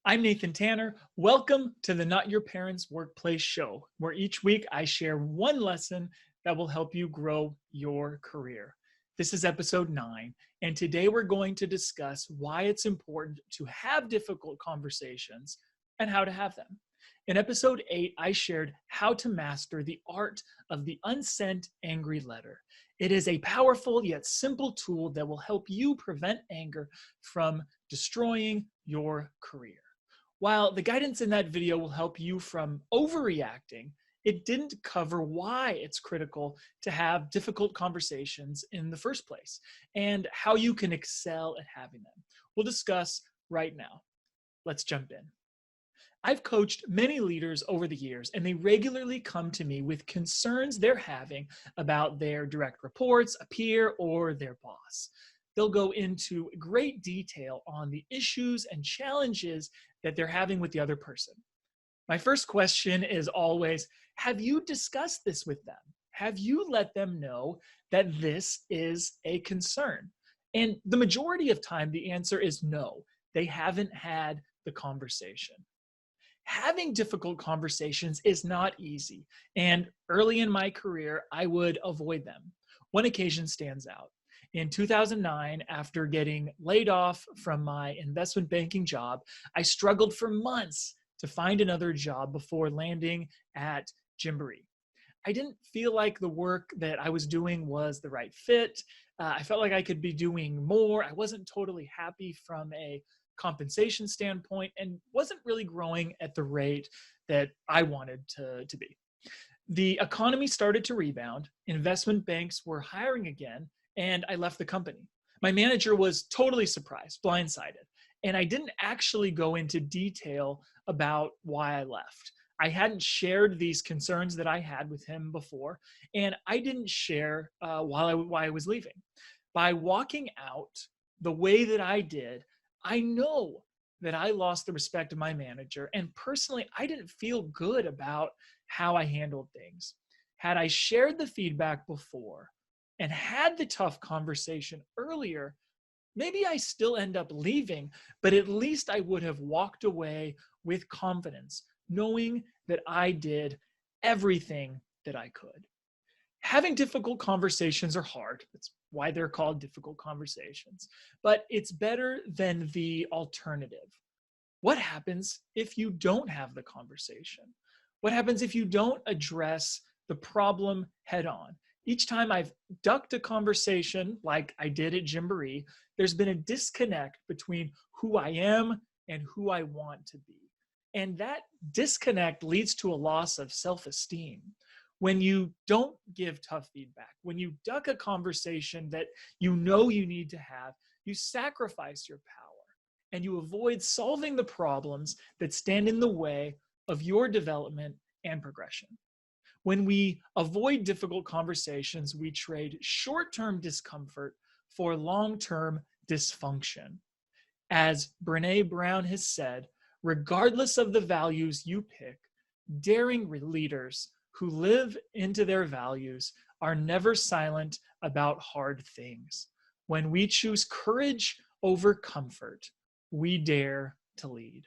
I'm Nathan Tanner. Welcome to the Not Your Parents Workplace Show, where each week I share one lesson that will help you grow your career. This is episode 9, and today we're going to discuss why it's important to have difficult conversations and how to have them. In episode 8, I shared how to master the art of the unsent angry letter. It is a powerful yet simple tool that will help you prevent anger from destroying your career. While the guidance in that video will help you from overreacting, it didn't cover why it's critical to have difficult conversations in the first place and how you can excel at having them. We'll discuss right now. Let's jump in. I've coached many leaders over the years, and they regularly come to me with concerns they're having about their direct reports, a peer, or their boss. They'll go into great detail on the issues and challenges that they're having with the other person. My first question is always, have you discussed this with them? Have you let them know that this is a concern? And the majority of time, the answer is no. They haven't had the conversation. Having difficult conversations is not easy, and early in my career, I would avoid them. One occasion stands out. In 2009, after getting laid off from my investment banking job, I struggled for months to find another job before landing at Gymboree. I didn't feel like the work that I was doing was the right fit. I felt like I could be doing more. I wasn't totally happy from a compensation standpoint and wasn't really growing at the rate that I wanted to be. The economy started to rebound, investment banks were hiring again, and I left the company. My manager was totally surprised, blindsided, and I didn't actually go into detail about why I left. I hadn't shared these concerns that I had with him before, and I didn't share why I was leaving. By walking out the way that I did, I know that I lost the respect of my manager, and personally, I didn't feel good about how I handled things. Had I shared the feedback before and had the tough conversation earlier, maybe I still end up leaving, but at least I would have walked away with confidence, knowing that I did everything that I could. Having difficult conversations are hard. That's why they're called difficult conversations. But it's better than the alternative. What happens if you don't have the conversation? What happens if you don't address the problem head on? Each time I've ducked a conversation like I did at Gymboree, there's been a disconnect between who I am and who I want to be. And that disconnect leads to a loss of self-esteem. When you don't give tough feedback, when you duck a conversation that you know you need to have, you sacrifice your power and you avoid solving the problems that stand in the way of your development and progression. When we avoid difficult conversations, we trade short-term discomfort for long-term dysfunction. As Brené Brown has said, regardless of the values you pick, daring leaders who live into their values are never silent about hard things. When we choose courage over comfort, we dare to lead.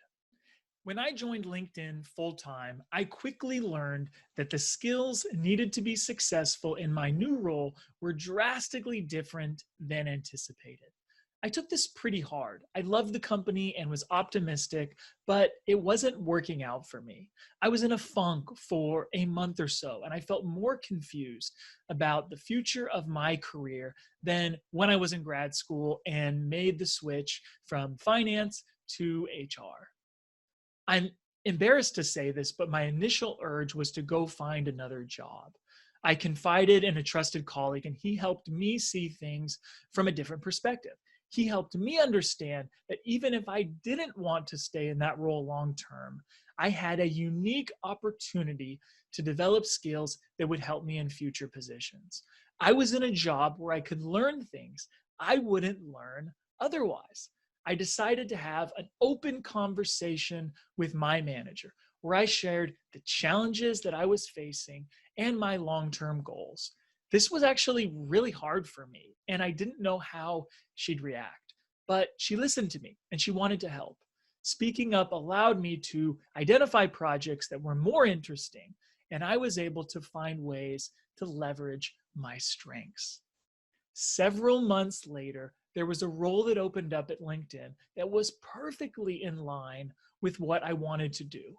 When I joined LinkedIn full-time, I quickly learned that the skills needed to be successful in my new role were drastically different than anticipated. I took this pretty hard. I loved the company and was optimistic, but it wasn't working out for me. I was in a funk for a month or so, and I felt more confused about the future of my career than when I was in grad school and made the switch from finance to HR. I'm embarrassed to say this, but my initial urge was to go find another job. I confided in a trusted colleague, and he helped me see things from a different perspective. He helped me understand that even if I didn't want to stay in that role long term, I had a unique opportunity to develop skills that would help me in future positions. I was in a job where I could learn things I wouldn't learn otherwise. I decided to have an open conversation with my manager where I shared the challenges that I was facing and my long-term goals. This was actually really hard for me, and I didn't know how she'd react, but she listened to me and she wanted to help. Speaking up allowed me to identify projects that were more interesting, and I was able to find ways to leverage my strengths. Several months later, there was a role that opened up at LinkedIn that was perfectly in line with what I wanted to do.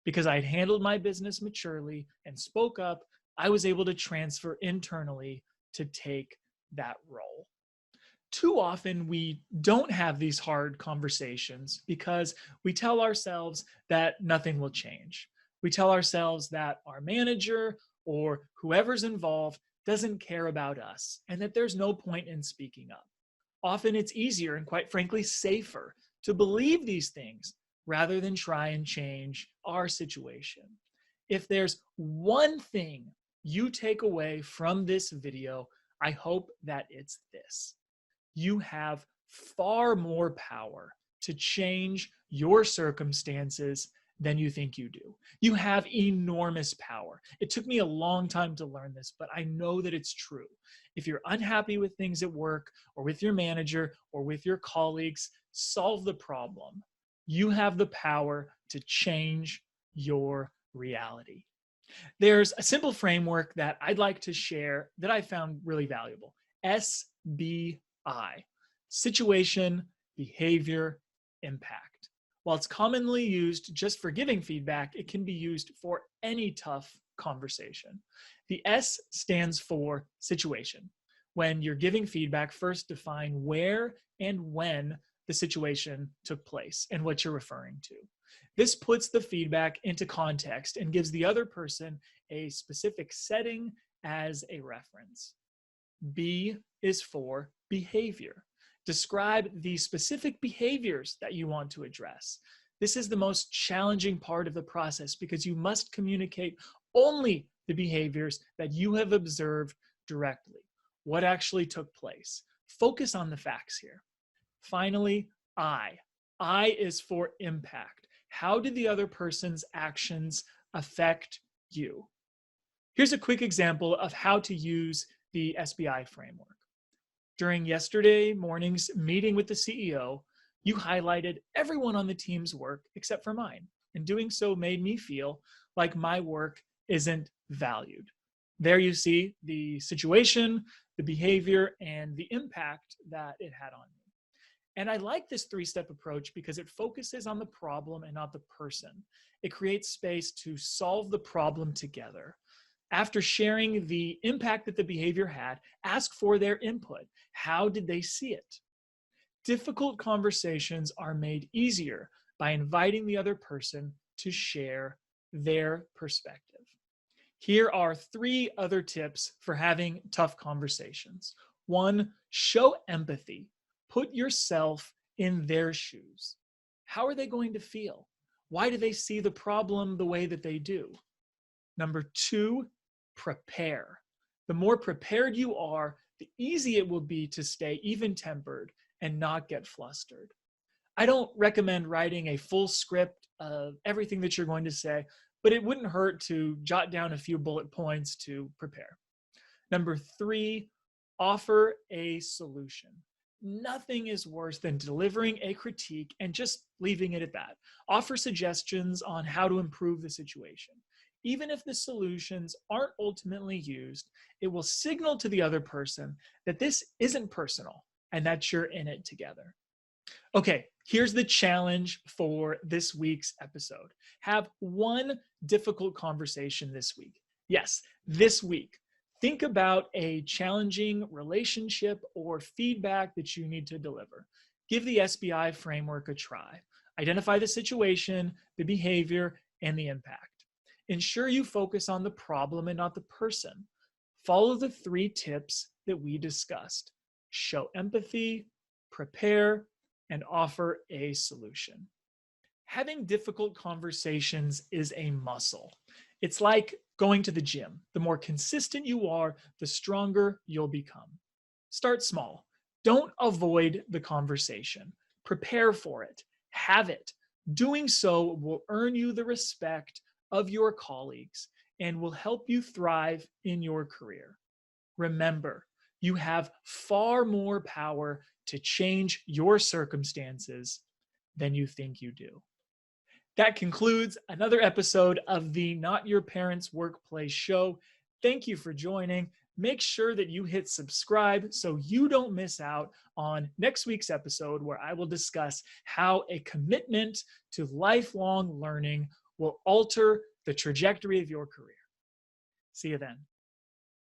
Because I had handled my business maturely and spoke up, I was able to transfer internally to take that role. Too often, we don't have these hard conversations because we tell ourselves that nothing will change. We tell ourselves that our manager or whoever's involved doesn't care about us and that there's no point in speaking up. Often it's easier and, quite frankly, safer to believe these things rather than try and change our situation. If there's one thing you take away from this video, I hope that it's this: you have far more power to change your circumstances than you think you do. You have enormous power. It took me a long time to learn this, but I know that it's true. If you're unhappy with things at work or with your manager or with your colleagues, solve the problem. You have the power to change your reality. There's a simple framework that I'd like to share that I found really valuable. SBI: situation, behavior, impact. While it's commonly used just for giving feedback, it can be used for any tough conversation. The S stands for situation. When you're giving feedback, first define where and when the situation took place and what you're referring to. This puts the feedback into context and gives the other person a specific setting as a reference. B is for behavior. Describe the specific behaviors that you want to address. This is the most challenging part of the process because you must communicate only the behaviors that you have observed directly. What actually took place? Focus on the facts here. Finally, I. I is for impact. How did the other person's actions affect you? Here's a quick example of how to use the SBI framework. During yesterday morning's meeting with the CEO, you highlighted everyone on the team's work except for mine, and doing so made me feel like my work isn't valued. There you see the situation, the behavior, and the impact that it had on me. And I like this three-step approach because it focuses on the problem and not the person. It creates space to solve the problem together. After sharing the impact that the behavior had, ask for their input. How did they see it? Difficult conversations are made easier by inviting the other person to share their perspective. Here are 3 other tips for having tough conversations. 1, show empathy. Put yourself in their shoes. How are they going to feel? Why do they see the problem the way that they do? Number 2, prepare. The more prepared you are, the easier it will be to stay even-tempered and not get flustered. I don't recommend writing a full script of everything that you're going to say, but it wouldn't hurt to jot down a few bullet points to prepare. Number 3, offer a solution. Nothing is worse than delivering a critique and just leaving it at that. Offer suggestions on how to improve the situation. Even if the solutions aren't ultimately used, it will signal to the other person that this isn't personal and that you're in it together. Okay, here's the challenge for this week's episode. Have one difficult conversation this week. Yes, this week. Think about a challenging relationship or feedback that you need to deliver. Give the SBI framework a try. Identify the situation, the behavior, and the impact. Ensure you focus on the problem and not the person. Follow the 3 tips that we discussed. Show empathy, prepare, and offer a solution. Having difficult conversations is a muscle. It's like going to the gym. The more consistent you are, the stronger you'll become. Start small. Don't avoid the conversation. Prepare for it. Have it. Doing so will earn you the respect of your colleagues and will help you thrive in your career. Remember, you have far more power to change your circumstances than you think you do. That concludes another episode of the Not Your Parents Workplace Show. Thank you for joining. Make sure that you hit subscribe so you don't miss out on next week's episode, where I will discuss how a commitment to lifelong learning will alter the trajectory of your career. See you then.